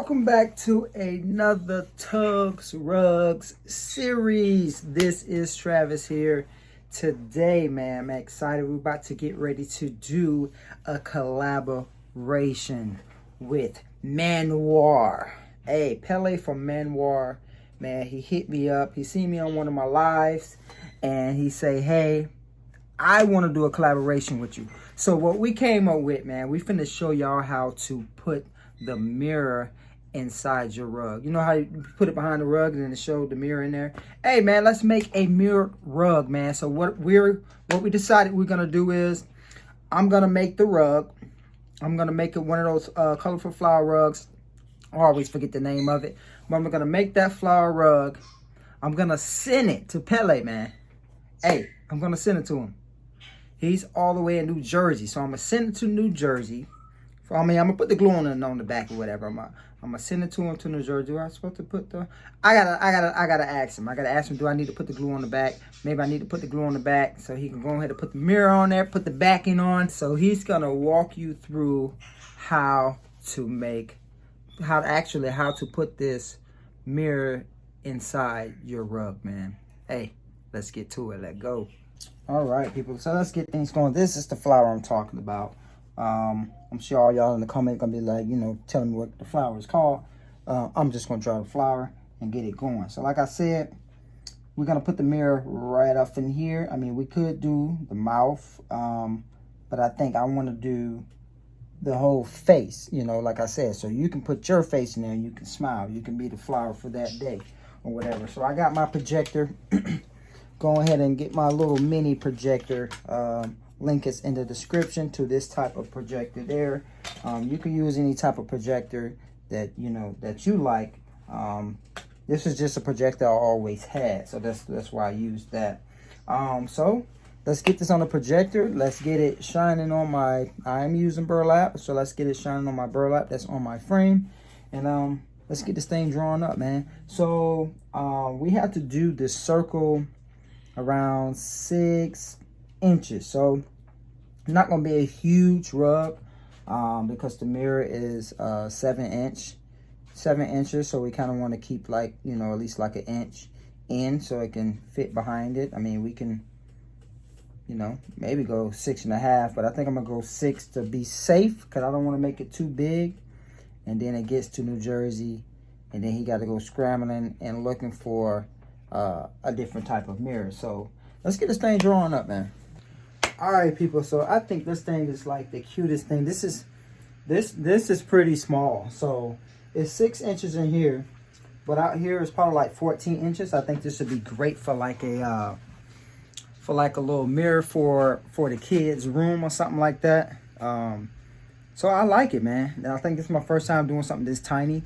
welcome back to another Tugs Rugs series. This is Travis here. Today, man, I'm excited. We're about to get ready to do a collaboration with Manoir. Hey, Pele from Manoir, man, he hit me up. He seen me on one of my lives, and he say, hey, I want to do a collaboration with you. So what we came up with, man, we finna show y'all how to put the mirror inside your rug. You know how you put it behind the rug and then it showed the mirror in there? Hey, man, let's make a mirror rug, man. So what we decided we're gonna do is I'm gonna make the rug. I'm gonna make it one of those colorful flower rugs. I always forget the name of it. But I'm gonna make that flower rug. I'm gonna send it to Pele, man. Hey, I'm gonna send it to him. He's all the way in New Jersey, so I'm gonna send it to New Jersey. I'm gonna put the glue on the back or whatever. I'm gonna send it to him to New Jersey. Do I supposed to put the? I gotta ask him. I gotta ask him. Do I need to put the glue on the back? Maybe I need to put the glue on the back so he can go ahead and put the mirror on there, put the backing on. So he's gonna walk you through how to put this mirror inside your rug, man. Hey, let's get to it. Let's go. All right, people. So let's get things going. This is the flower I'm talking about. I'm sure all y'all in the comment gonna be like, you know, telling me what the flower is called. I'm just gonna draw the flower and get it going. So like I said, we're gonna put the mirror right up in here. I mean, we could do the mouth, but I think I want to do the whole face, you know, like I said. So you can put your face in there and you can smile. You can be the flower for that day or whatever. So I got my projector. Go ahead and get my little mini projector. Link is in the description to this type of projector there. You can use any type of projector that you like. This is just a projector I always had, so that's why I used that. So let's get this on the projector. Let's get it shining on my. I am using burlap, so let's get it shining on my burlap that's on my frame, and let's get this thing drawn up, man. So we have to do this circle around 6 inches. So not gonna be a huge rug because the mirror is 7 inches. So we kind of want to keep, like, you know, at least like an inch in so it can fit behind it. I mean, we can, you know, maybe go 6.5, but I think I'm gonna go 6 to be safe because I don't want to make it too big and then it gets to New Jersey and then he got to go scrambling and looking for a different type of mirror. So let's get this thing drawn up, man. All right, people. So I think this thing is like the cutest thing. This is pretty small. So it's 6 inches in here, but out here is probably like 14 inches. I think this would be great for like a little mirror for the kids' room or something like that. So I like it, man. And I think this is my first time doing something this tiny.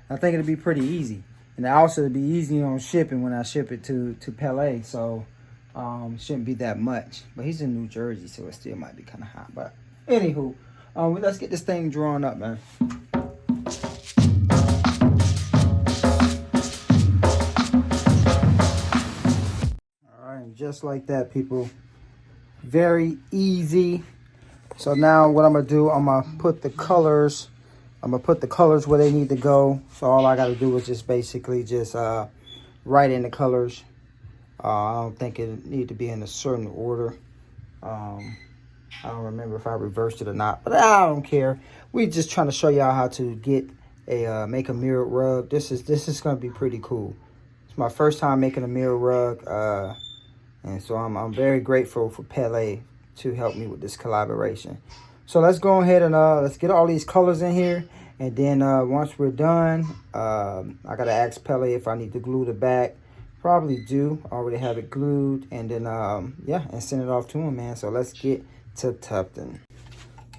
I think it'll be pretty easy. And also it'll be easy on shipping when I ship it to Pele. So it shouldn't be that much. But he's in New Jersey, so it still might be kind of hot. But anywho, let's get this thing drawn up, man. All right, just like that, people. Very easy. So now what I'm gonna do, I'm gonna put the colors. I'm gonna put the colors where they need to go. So all I gotta do is just basically just write in the colors. I don't think it need to be in a certain order. I don't remember if I reversed it or not, but I don't care. We're just trying to show y'all how to get make a mirror rug. This is gonna be pretty cool. It's my first time making a mirror rug, and so I'm very grateful for Pele to help me with this collaboration. So let's go ahead and let's get all these colors in here. And then once we're done, I gotta ask Pele if I need to glue the back. Probably do. I already have it glued. And then yeah, and send it off to him, man. So let's get to tufting.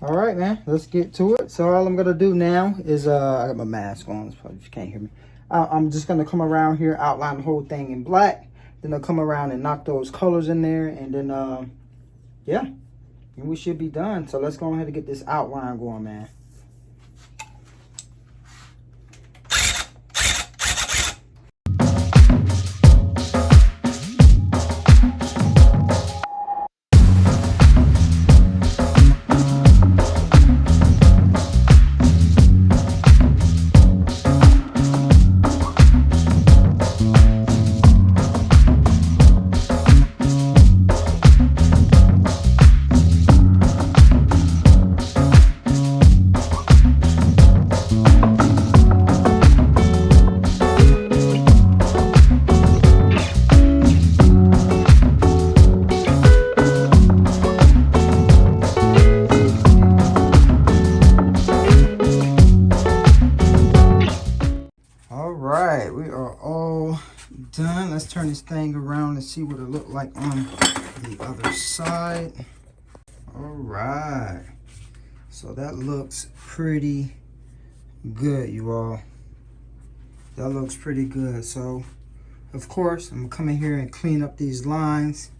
All right, man. Let's get to it. So all I'm gonna do now is I got my mask on. So you can't hear me. I'm just gonna come around here, outline the whole thing in black. Then I'll come around and knock those colors in there, and then yeah. And we should be done. So let's go ahead and get this outline going, man. see what it looked like on the other side. All right. So that looks pretty good, you all. That looks pretty good. So, of course, I'm gonna come in here and clean up these lines,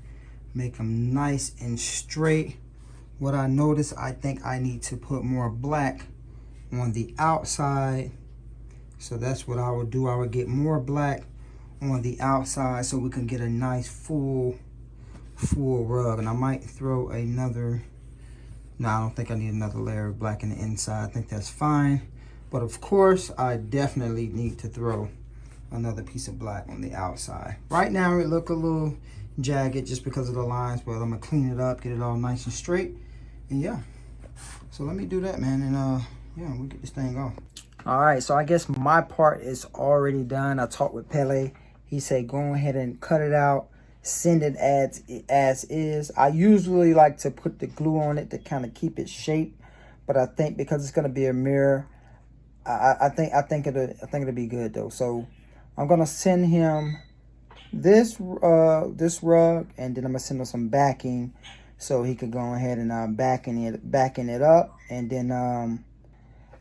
make them nice and straight. What I noticed, I think I need to put more black on the outside. So that's what I would do. I would get more black on the outside so we can get a nice full rug. And I might throw another, no, I don't think I need another layer of black in the inside. I think that's fine. But of course, I definitely need to throw another piece of black on the outside. Right now it look a little jagged just because of the lines, but I'm gonna clean it up, get it all nice and straight. And yeah, so let me do that, man, and yeah, we'll get this thing off. All right, so I guess my part is already done. I talked with Pele. He said go ahead and cut it out, send it as is. I usually like to put the glue on it to kind of keep it shaped, but I think because it's gonna be a mirror, I think it'll be good though. So I'm gonna send him this rug, and then I'm gonna send him some backing so he could go ahead and backing it up. And then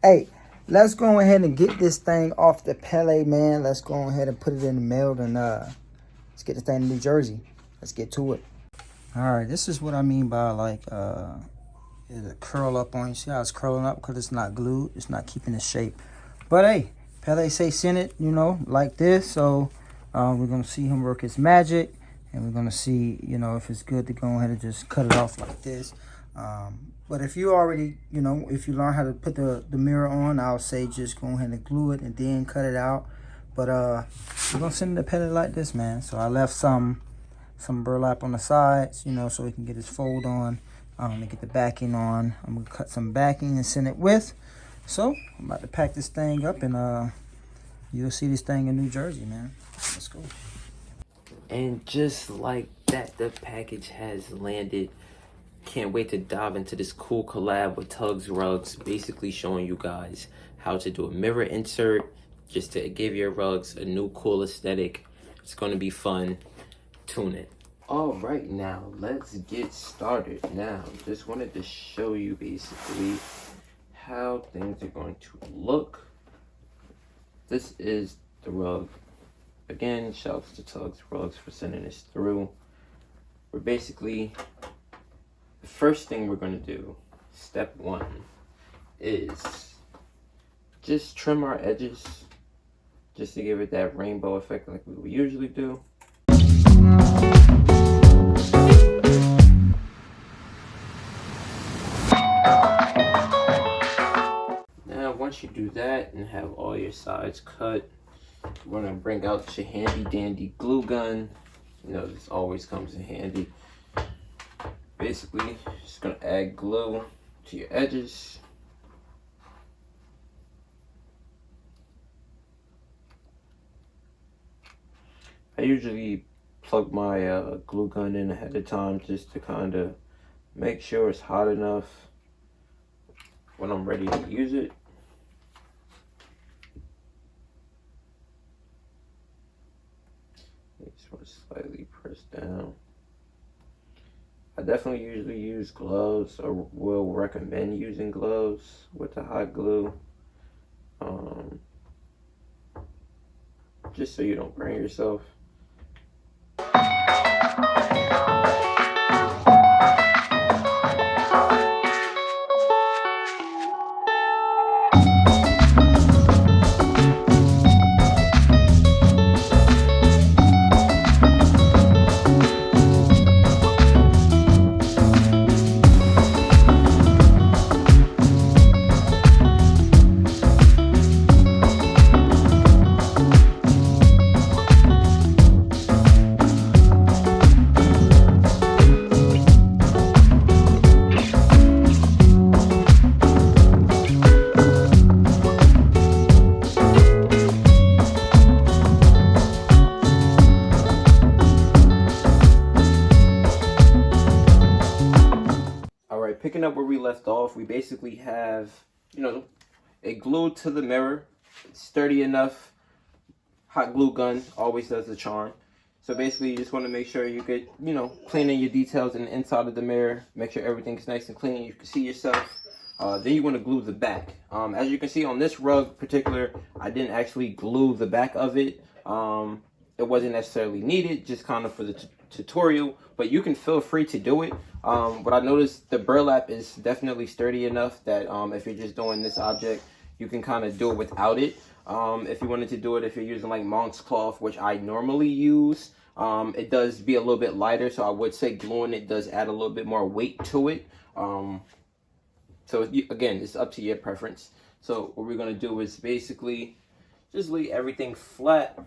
hey, let's go ahead and get this thing off the Pele, man. Let's go ahead and put it in the mail, and let's get this thing to New Jersey. Let's get to it. All right, this is what I mean by like it'll curl up on you. See how it's curling up because it's not glued, it's not keeping the shape. But hey, Pele say send it, you know, like this. So we're gonna see him work his magic, and we're gonna see, you know, if it's good to go ahead and just cut it off like this. But if you already, you know, if you learn how to put the mirror on, I'll say just go ahead and glue it and then cut it out. But we're gonna send it to Pele like this, man. So I left some burlap on the sides, you know, so we can get his fold on, to get the backing on. I'm gonna cut some backing and send it with. So I'm about to pack this thing up, and you'll see this thing in New Jersey, man. Let's go. And just like that, the package has landed. Can't wait to dive into this cool collab with Tugs Rugs, basically showing you guys how to do a mirror insert just to give your rugs a new cool aesthetic. It's going to be fun. Tune in. All right, now let's get started. Now, just wanted to show you basically how things are going to look. This is the rug. Again, shouts to Tugs Rugs for sending this through. We're basically, the first thing we're going to do, step one, is just trim our edges just to give it that rainbow effect like we would usually do. Now once you do that and have all your sides cut, we're going to bring out your handy dandy glue gun. You know, this always comes in handy. Basically, just going to add glue to your edges. I usually plug my glue gun in ahead of time just to kind of make sure it's hot enough when I'm ready to use it. Just want to slightly press down. I definitely usually use gloves, or will recommend using gloves with the hot glue. Just so you don't burn yourself. Picking up where we left off, we basically have, you know, it glued to the mirror. It's sturdy enough. Hot glue gun always does the charm. So basically, you just want to make sure you get, you know, cleaning your details in the inside of the mirror. Make sure everything's nice and clean. You can see yourself. Then you want to glue the back. As you can see on this rug in particular, I didn't actually glue the back of it. It wasn't necessarily needed, just kind of for the tutorial. But you can feel free to do it. But I noticed the burlap is definitely sturdy enough that if you're just doing this object, you can kind of do it without it. If you wanted to do it, if you're using like monk's cloth, which I normally use, it does be a little bit lighter, so I would say gluing it does add a little bit more weight to it. So again, it's up to your preference. So what we're gonna do is basically just lay everything flat.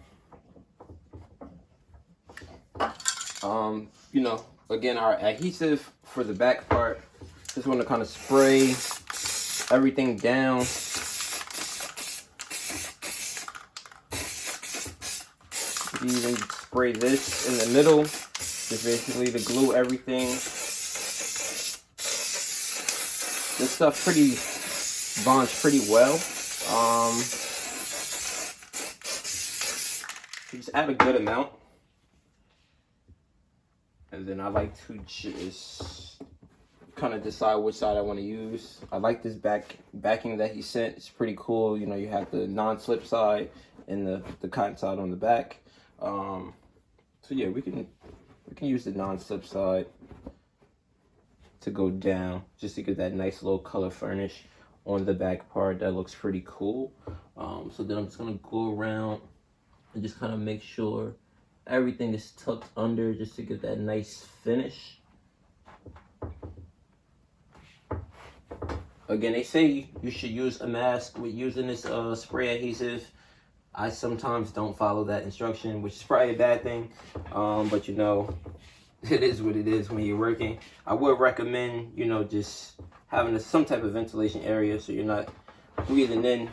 You know, again, our adhesive for the back part, just want to kind of spray everything down. You even spray this in the middle, just basically to glue everything. This stuff bonds pretty well. Just add a good amount. And then I like to just kind of decide which side I want to use. I like this backing that he sent. It's pretty cool. You know, you have the non-slip side and the cotton side on the back. So yeah, we can use the non-slip side to go down just to get that nice little color furnish on the back part. That looks pretty cool. So then I'm just gonna go around and just kind of make sure everything is tucked under just to get that nice finish. Again, they say you should use a mask with using this spray adhesive. I sometimes don't follow that instruction, which is probably a bad thing. But you know, it is what it is when you're working. I would recommend, you know, just having some type of ventilation area so you're not breathing in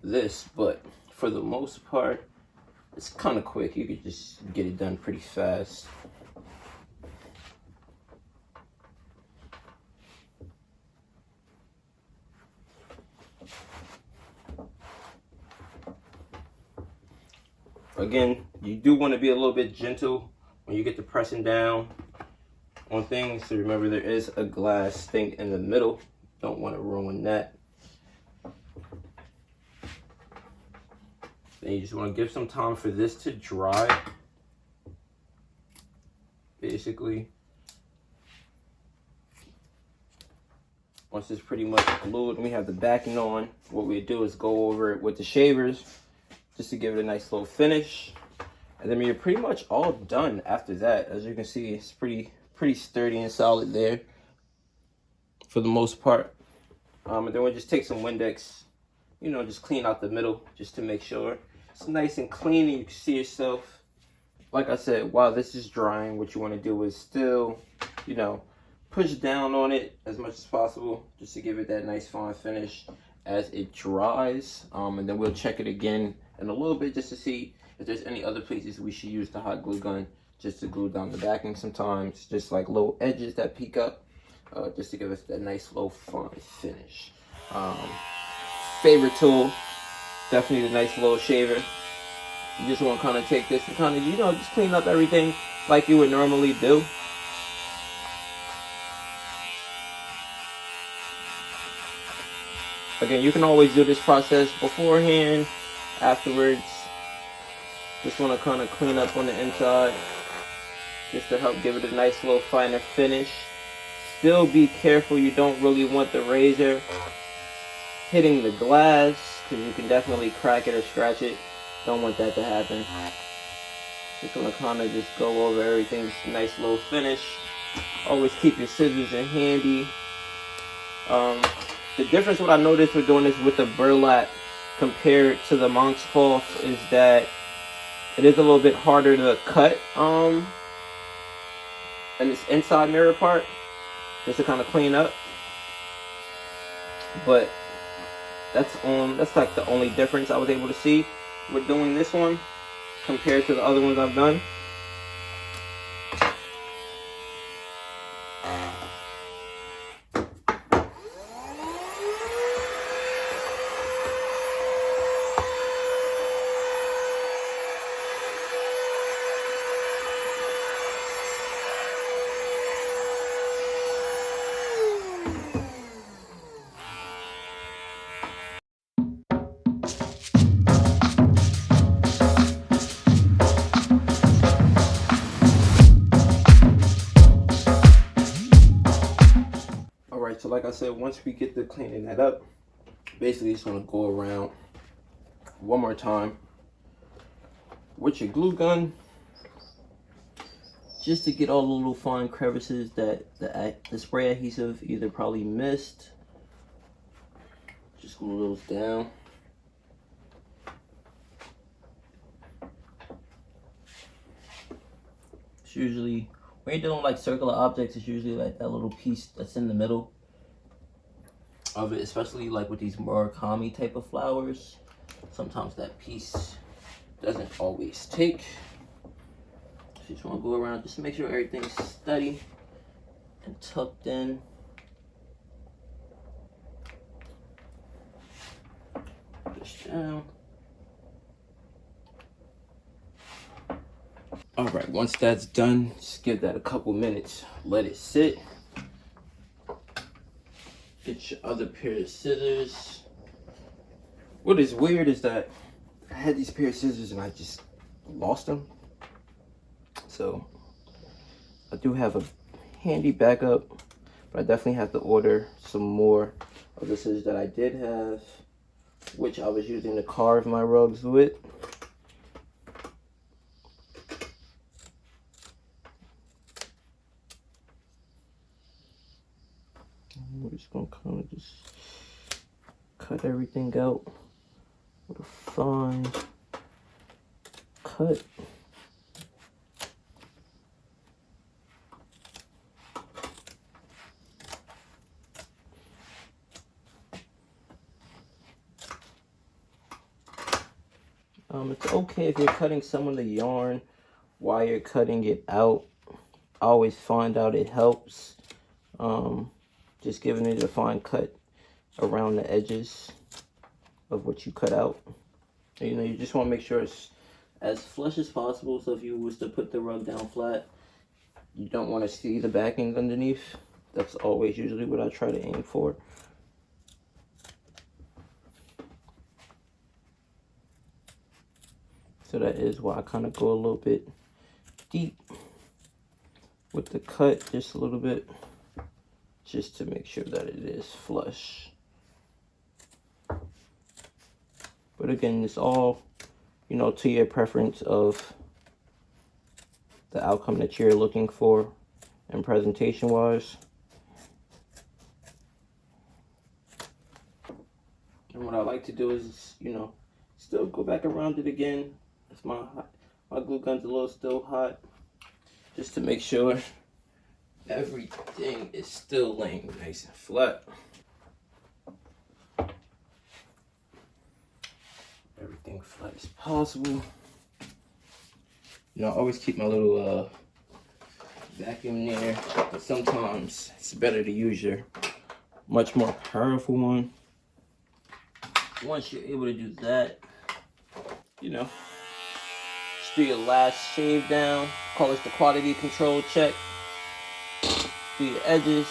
this. But for the most part, it's kind of quick. You could just get it done pretty fast. Again, you do want to be a little bit gentle when you get to pressing down on things. So remember, there is a glass thing in the middle. Don't want to ruin that. Then you just want to give some time for this to dry. Basically, once it's pretty much glued and we have the backing on, what we do is go over it with the shavers just to give it a nice little finish. And then you're pretty much all done after that. As you can see, it's pretty sturdy and solid there for the most part. And then we'll just take some Windex, you know, just clean out the middle just to make sure it's nice and clean and you can see yourself. Like I said, while this is drying, what you want to do is still, you know, push down on it as much as possible just to give it that nice fine finish as it dries. And then we'll check it again in a little bit just to see if there's any other places we should use the hot glue gun just to glue down the backing. Sometimes just like little edges that peek up, just to give us that nice low fine finish. Favorite tool, definitely the nice little shaver. You just want to kind of take this and kind of, you know, just clean up everything like you would normally do. Again, you can always do this process beforehand, afterwards. Just want to kind of clean up on the inside just to help give it a nice little finer finish. Still be careful, you don't really want the razor hitting the glass because you can definitely crack it or scratch it. Don't want that to happen. Just want to kind of just go over everything, just a nice little finish. Always keep your scissors in handy. The difference, what I noticed with doing this with the burlap compared to the monk's cloth, is that it is a little bit harder to cut and this inside mirror part just to kind of clean up. But that's like the only difference I was able to see with doing this one compared to the other ones I've done. Alright, so like I said, once we get to cleaning that up, basically just want to go around one more time with your glue gun, just to get all the little fine crevices that the spray adhesive either probably missed. Just glue those down. It's usually, when you're doing like circular objects, it's usually like that little piece that's in the middle of it, especially like with these Murakami type of flowers. Sometimes that piece doesn't always take. So you just want to go around just to make sure everything's steady and tucked in. Push down. All right, once that's done, just give that a couple minutes, let it sit. Get your other pair of scissors. What is weird is that I had these pair of scissors and I just lost them. So I do have a handy backup, but I definitely have to order some more of the scissors that I did have, which I was using to carve my rugs with. We're just gonna kind of just cut everything out with a fine cut. It's okay if you're cutting some of the yarn while you're cutting it out. I always find out it helps. Just giving it a fine cut around the edges of what you cut out. And, you know, you just want to make sure it's as flush as possible. So if you was to put the rug down flat, you don't want to see the backing underneath. That's always usually what I try to aim for. So that is why I kind of go a little bit deep with the cut, just a little bit, just to make sure that it is flush. But again, it's all, you know, to your preference of the outcome that you're looking for and presentation wise. And what I like to do is, you know, still go back around it again. It's my glue gun's a little still hot, just to make sure everything is still laying nice and flat. Everything flat as possible. You know, I always keep my little vacuum there, but sometimes it's better to use your much more powerful one. Once you're able to do that, you know, just do your last shave down. Call this the quality control check. Do your edges.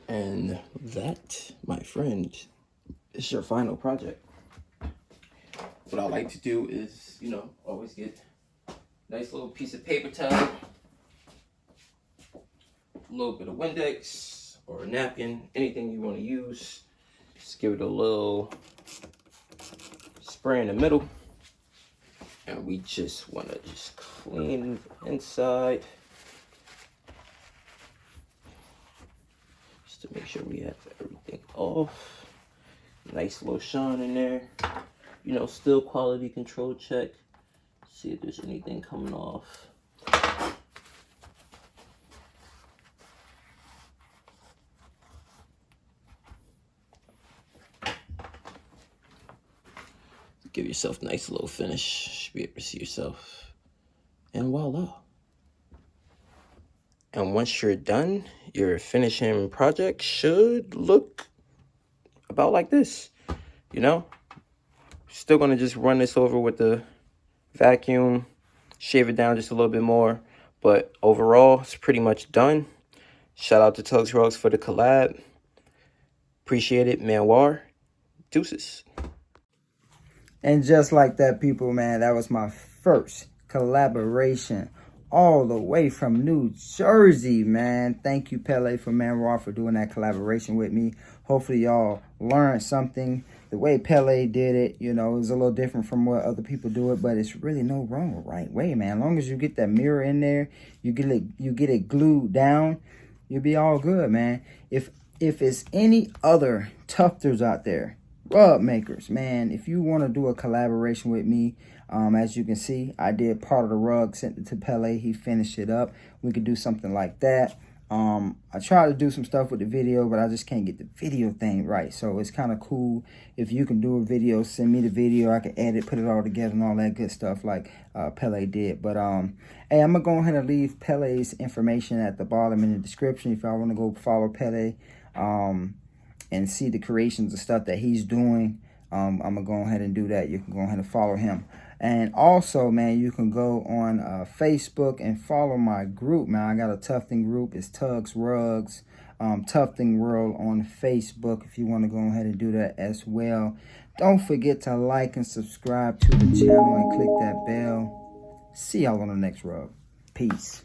And that, my friend, is your final project. What I like to do is, you know, always get a nice little piece of paper towel, a little bit of Windex or a napkin, anything you want to use. Just give it a little spray in the middle. And we just want to just clean inside. Just to make sure we have everything off. Nice little shine in there. You know, still quality control check. See if there's anything coming off. Give yourself a nice little finish. Should be able to see yourself. And voila. And once you're done, your finishing project should look about like this. You know? Still gonna just run this over with the vacuum, shave it down just a little bit more. But overall, it's pretty much done. Shout out to Tugs Rugs for the collab. Appreciate it, Manoir. Deuces. And just like that, people, man, that was my first collaboration all the way from New Jersey, man. Thank you, Pele, for Manoir, for doing that collaboration with me. Hopefully y'all learned something. The way Pele did it, you know, is a little different from what other people do it, but it's really no wrong or right way, man. As long as you get that mirror in there, you get it glued down, you'll be all good, man. If it's any other tufters out there, rug makers, man, if you want to do a collaboration with me, as you can see, I did part of the rug, sent it to Pele, he finished it up. We could do something like that. I tried to do some stuff with the video, but I just can't get the video thing right. So it's kind of cool if you can do a video, send me the video, I can edit, put it all together and all that good stuff like Pele did. But hey, I'm gonna go ahead and leave Pele's information at the bottom in the description if y'all want to go follow Pele and see the creations and stuff that he's doing. I'm gonna go ahead and do that. You can go ahead and follow him. And also, man, you can go on Facebook and follow my group, man. I got a tufting group. It's Tugs Rugs, Tufting World on Facebook if you want to go ahead and do that as well. Don't forget to like and subscribe to the channel and click that bell. See y'all on the next rug. Peace.